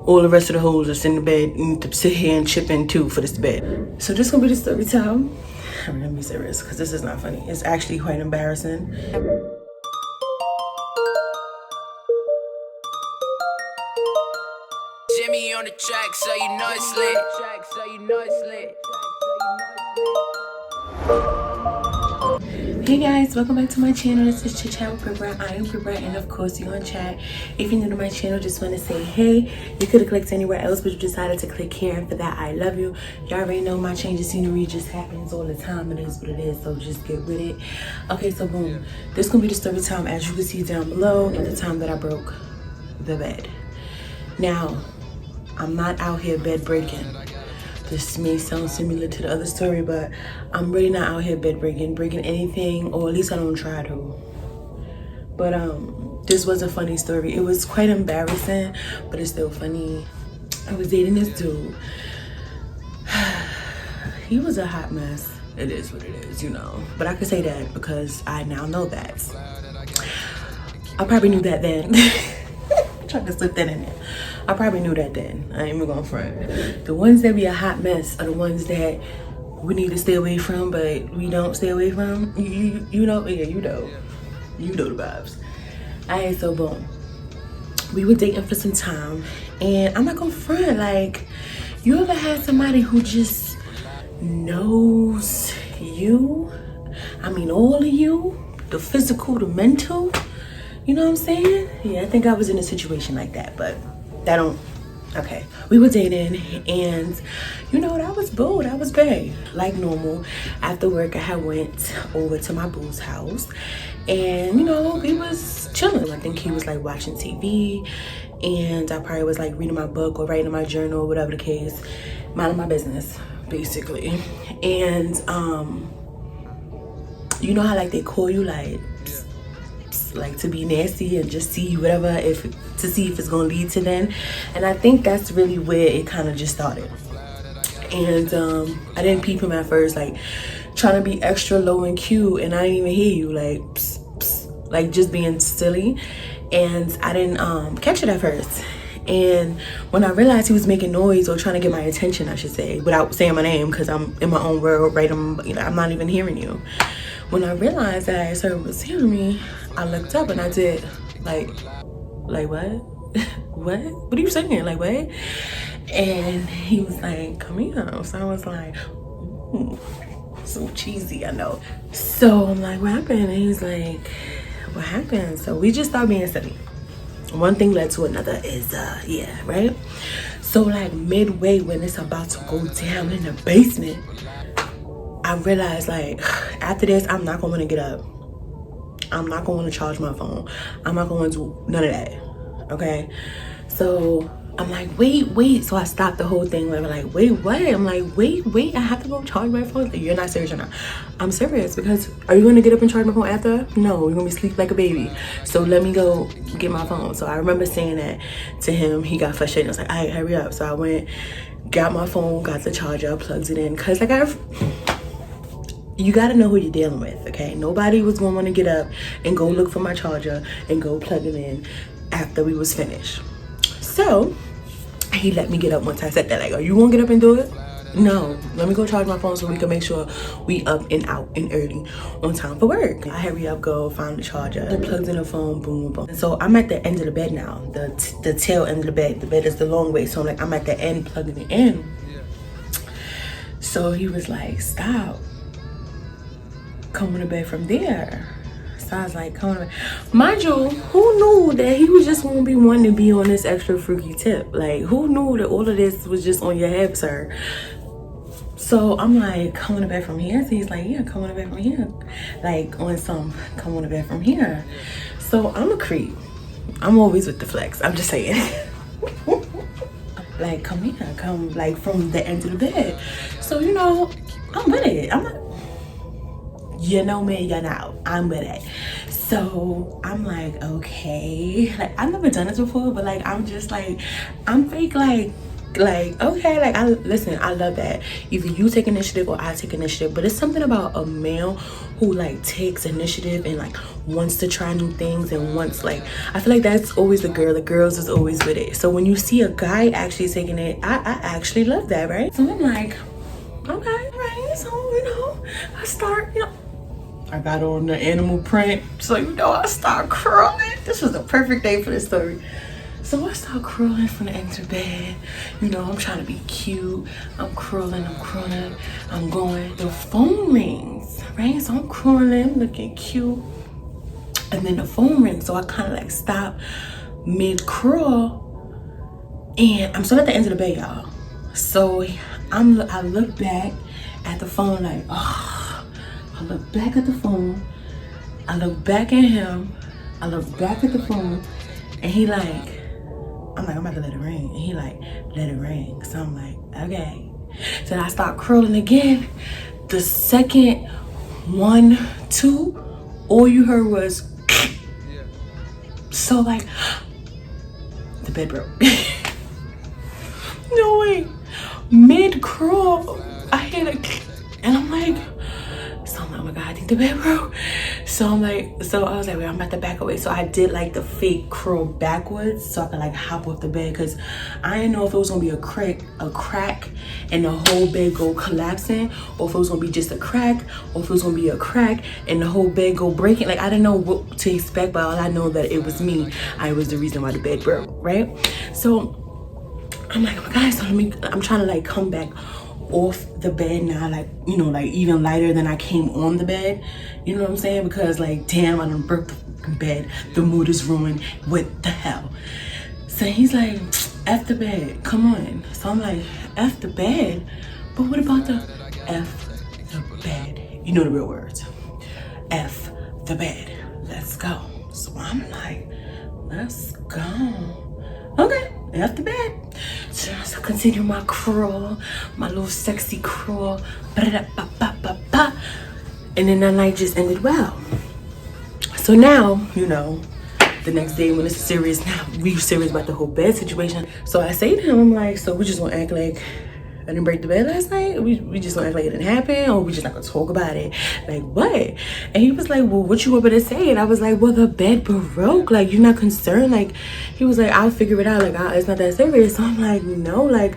all the rest of the hoes that's in the bed need to sit here and chip in too for this bed. So this gonna be the story time. I'm gonna be serious because this is not funny. It's actually quite embarrassing. Jimmy on the track, so you know it's lit. Hey guys, welcome back to my channel. This is Chit Chat with Brunch. I am Brunch, and of course you're on chat. If you're new to my channel, just want to say hey. You could have clicked anywhere else, but you decided to click here, and for that I love you. Y'all already know my change of scenery just happens all the time. It is what it is, so just get with it. Okay, so boom, this gonna be the story time, as you can see down below, and the time that I broke the bed. Now, I'm not out here bed breaking. This may sound similar to the other story, but I'm really not out here bed breaking anything, or at least I don't try to. But this was a funny story. It was quite embarrassing, but it's still funny. I was dating this dude. He was a hot mess. It is what it is, you know. But I could say that because I now know that. I probably knew that then. Trying to slip that in there. I probably knew that then. I ain't even gonna front. The ones that be a hot mess are the ones that we need to stay away from, but we don't stay away from. You know, yeah, you know the vibes. Alright, so boom. We were dating for some time, and I'm not gonna front. Like, you ever had somebody who just knows you? I mean, all of you, the physical, the mental. You know what I'm saying? Yeah, I think I was in a situation like that, but that don't, okay. We were dating, and you know what? I was bold, I was bae. Like normal, after work I had went over to my boo's house, and you know, we was chilling. I think he was like watching TV, and I probably was like reading my book or writing in my journal or whatever the case, minding my business, basically. And you know how like they call you like to be nasty and just see whatever, to see if it's gonna lead to then. And I think that's really where it kind of just started. And I didn't peep him at first, like trying to be extra low and cute, and I didn't even hear you, like psst, psst, like just being silly. And I didn't catch it at first. And when I realized he was making noise or trying to get my attention, I should say, without saying my name, because I'm in my own world, right? I'm not even hearing you. When I realized that his server was hearing me, I looked up and I did like what? What are you saying? Like what? And he was like, come here. So I was like, ooh, so cheesy, I know. So I'm like, what happened? And he's like, what happened? So we just started being silly. One thing led to another is yeah, right? So like midway when it's about to go down in the basement, I realized like after this I'm not gonna want to get up. I'm not gonna want to charge my phone. I'm not gonna do none of that. Okay? So I'm like, wait. So I stopped the whole thing. Like, wait, what? I'm like, wait, I have to go charge my phone. You're not serious or not? I'm serious, because are you gonna get up and charge my phone after? No, you're gonna be asleep like a baby. So let me go get my phone. So I remember saying that to him. He got frustrated. I was like, all right, hurry up. So I went, got my phone, got the charger, plugged it in. Cause like you gotta know who you're dealing with, okay? Nobody was gonna wanna get up and go look for my charger and go plug it in after we was finished. So he let me get up once I said that. Like, are you gonna get up and do it? No, let me go charge my phone so we can make sure we up and out and early on time for work. I hurry up, go find the charger, I plugged in the phone, boom, boom. And so I'm at the end of the bed now, the tail end of the bed. The bed is the long way, so I'm at the end plugging it in. So he was like, stop. Coming to bed from there. So I was like, come on. Mind you, who knew that he was just gonna be wanting to be on this extra freaky tip? Like, who knew that all of this was just on your head, sir? So I'm like, come on to bed from here. So he's like, yeah, come on to bed from here. Like on some, come on to bed from here. So I'm a creep. I'm always with the flex. I'm just saying. Like, come here, come like from the end of the bed. So, you know, I'm with it. I'm not, you know me, you know, I'm with it. So I'm like, okay, like I've never done this before, but like I'm just like, I'm fake like Like, okay, like, listen, I love that. Either you take initiative or I take initiative, but it's something about a male who like takes initiative and like wants to try new things and wants, like, I feel like that's always the girl. The girls is always with it. So when you see a guy actually taking it, I actually love that, right? So I'm like, okay, right. So, you know, I start, you know, I got on the animal print, so you know, I start curling. This was the perfect day for this story. So I start crawling from the end to bed. You know, I'm trying to be cute. I'm crawling, I'm going. The phone rings, right? So I'm crawling, looking cute. And then the phone rings. So I kind of like stop mid-crawl. And I'm still at the end of the bed, y'all. So I look back at the phone like, oh. I look back at the phone. I look back at him. I look back at the phone. And he like, I'm like, I'm about to let it ring. And he like, let it ring. So I'm like, okay. So then I start curling again. The second 1, 2, all you heard was, so like, the bed broke. No way. Mid-crawl, I hear like, and I'm like, so I'm like, oh my God, I think the bed broke. So I'm like, so I was like, wait, I'm about to back away. So I did like the fake crawl backwards so I could like hop off the bed, because I didn't know if it was gonna be a crack and the whole bed go collapsing, or if it was gonna be just a crack, or if it was gonna be a crack and the whole bed go breaking. Like, I didn't know what to expect, but all I know that it was me. I was the reason why the bed broke, right? So I'm like, oh my God, so I'm trying to like come back off the bed now, like, you know, like even lighter than I came on the bed, you know what I'm saying? Because like, damn, I done broke the bed, the mood is ruined, what the hell? So he's like, F the bed, come on. So I'm like, F the bed? But what about the F the bed? You know the real words. F the bed, let's go. So I'm like, let's go. Okay, F the bed. So I continue my crawl, my little sexy crawl. And then that night just ended well. So now, you know, the next day when it's serious, now we serious about the whole bed situation. So I say to him, I'm like, so we just gonna act like I didn't break the bed last night? We just gonna act like it didn't happen? Or we just not gonna talk about it? Like, what? And he was like, well, what you want me to say? And I was like, well, the bed broke. Like, you're not concerned? Like, he was like, I'll figure it out. Like, it's not that serious. So I'm like, no, like,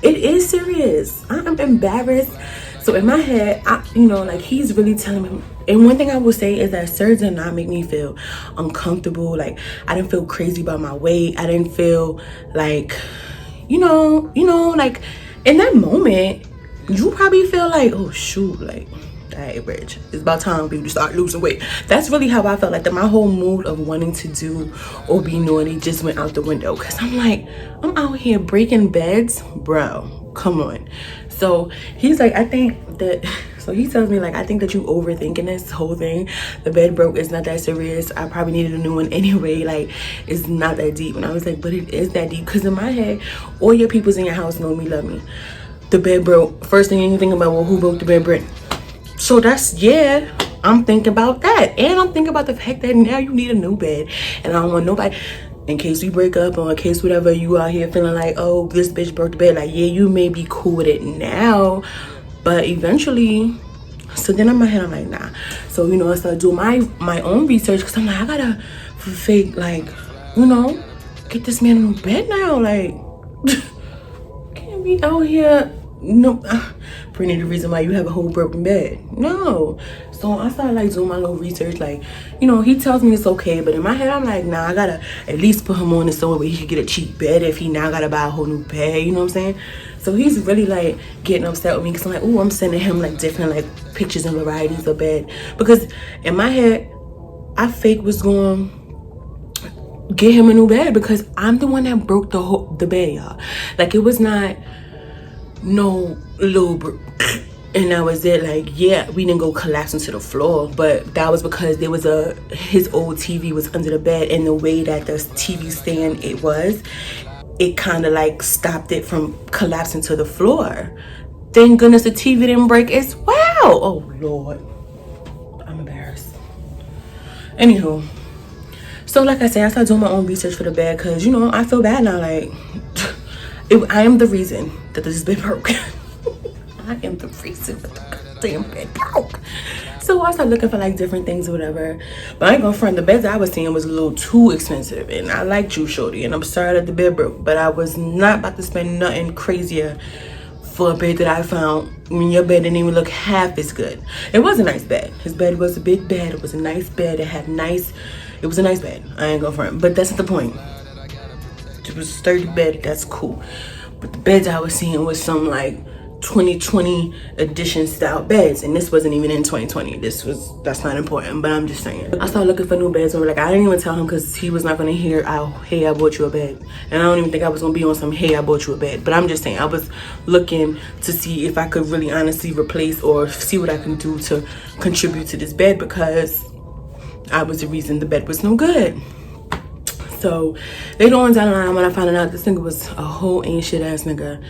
it is serious. I'm embarrassed. So in my head, you know, like, he's really telling me. And one thing I will say is that Sir did not make me feel uncomfortable. Like, I didn't feel crazy about my weight. I didn't feel like, you know, like, in that moment, you probably feel like, oh shoot, like, hey, Rich, it's about time for you to start losing weight. That's really how I felt. Like, that my whole mood of wanting to do or be naughty just went out the window. Because I'm like, I'm out here breaking beds, bro, come on. So he's like, I think that, so he tells me, like, I think that you overthinking this whole thing. The bed broke, it's not that serious. I probably needed a new one anyway. Like, it's not that deep. And I was like, but it is that deep. Because in my head, all your peoples in your house know me, love me. The bed broke. First thing you think about, well, who broke the bed broke? So that's, yeah, I'm thinking about that. And I'm thinking about the fact that now you need a new bed. And I don't want nobody, in case we break up or in case whatever, you out here feeling like, oh, this bitch broke the bed. Like, yeah, you may be cool with it now, but eventually. So then in my head, I'm like, nah. So, you know, I started doing my own research, because I'm like, I gotta fake, like, you know, get this man in bed now. Like, can't be out here, no, pretty the reason why you have a whole broken bed. No. So I started like doing my little research. Like, you know, he tells me it's okay, but in my head, I'm like, nah, I gotta at least put him on it so where he could get a cheap bed if he now gotta buy a whole new bed, you know what I'm saying? So he's really like getting upset with me, because I'm like, oh, I'm sending him like different like pictures and varieties of bed, because in my head, I fake was going get him a new bed, because I'm the one that broke the bed, y'all. Like, it was not no little and that was it. Like, yeah, we didn't go collapse into the floor, but that was because there was his old TV was under the bed, and the way that the TV stand it kind of like stopped it from collapsing to the floor. Thank goodness the TV didn't break as well. Oh Lord, I'm embarrassed. Anywho, so like I said, I started doing my own research for the bed, because, you know, I feel bad now. Like, I am the reason that this bed broke. I am the reason that the goddamn bed broke. So I started looking for like different things or whatever. But I ain't gonna front, the beds I was seeing was a little too expensive. And I like you, shorty. And I'm sorry that the bed broke. But I was not about to spend nothing crazier for a bed that I found when your bed didn't even look half as good. It was a nice bed. His bed was a big bed. It was a nice bed. It was a nice bed. I ain't gonna front. But that's not the point. It was a sturdy bed. That's cool. But the beds I was seeing was some like 2020 edition style beds, and this wasn't even in 2020. That's not important, but I'm just saying. I started looking for new beds, and like I didn't even tell him because he was not gonna hear, hey, I bought you a bed. And I don't even think I was gonna be on some, hey, I bought you a bed. But I'm just saying, I was looking to see if I could really honestly replace or see what I can do to contribute to this bed, because I was the reason the bed was no good. So later on down the line, when I found out this nigga was a whole ain't shit ass nigga,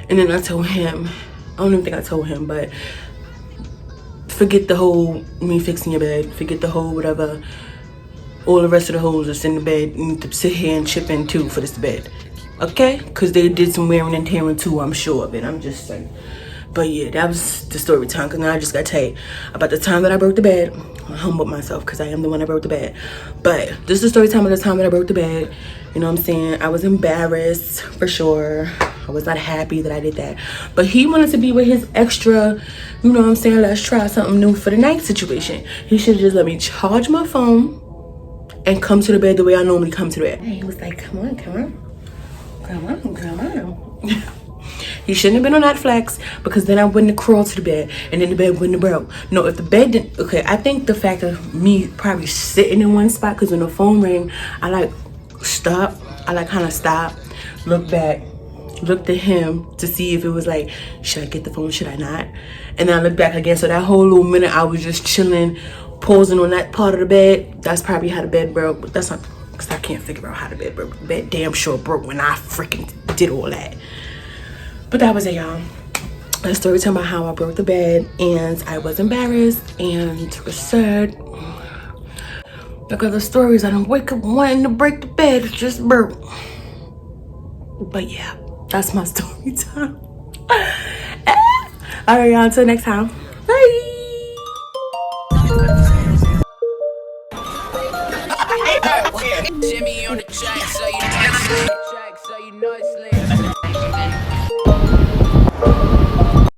and then I told him, I don't even think I told him, but forget the whole me fixing your bed, forget the whole whatever, all the rest of the hoes that's in the bed need to sit here and chip in too for this bed, okay? Because they did some wearing and tearing too, I'm sure of it, I'm just saying. But yeah, that was the story time, because now I just got to tell you about the time that I broke the bed. I humbled myself because I am the one that broke the bed. But this is the story time of the time that I broke the bed. You know what I'm saying? I was embarrassed for sure. I was not happy that I did that. But he wanted to be with his extra, you know what I'm saying, let's try something new for the night situation. He should have just let me charge my phone and come to the bed the way I normally come to the bed. And he was like, come on, come on. Come on, come on. He shouldn't have been on that flex, because then I wouldn't have crawled to the bed and then the bed wouldn't have broke. No, if the bed didn't, okay, I think the fact of me probably sitting in one spot, because when the phone rang, I like stop, I like kind of stop, look back, looked at him to see if it was like, should I get the phone, should I not? And then I looked back again, so that whole little minute I was just chilling, pausing on that part of the bed. That's probably how the bed broke, but that's not, because I can't figure out how the bed broke. The bed damn sure broke when I freaking did all that. But that was it, y'all. A story time about how I broke the bed, and I was embarrassed and was sad, because the stories I don't wake up wanting to break the bed, it just broke. But yeah, that's my story time. All right, y'all, until next time, bye. Jimmy on the track, so you know it's lit.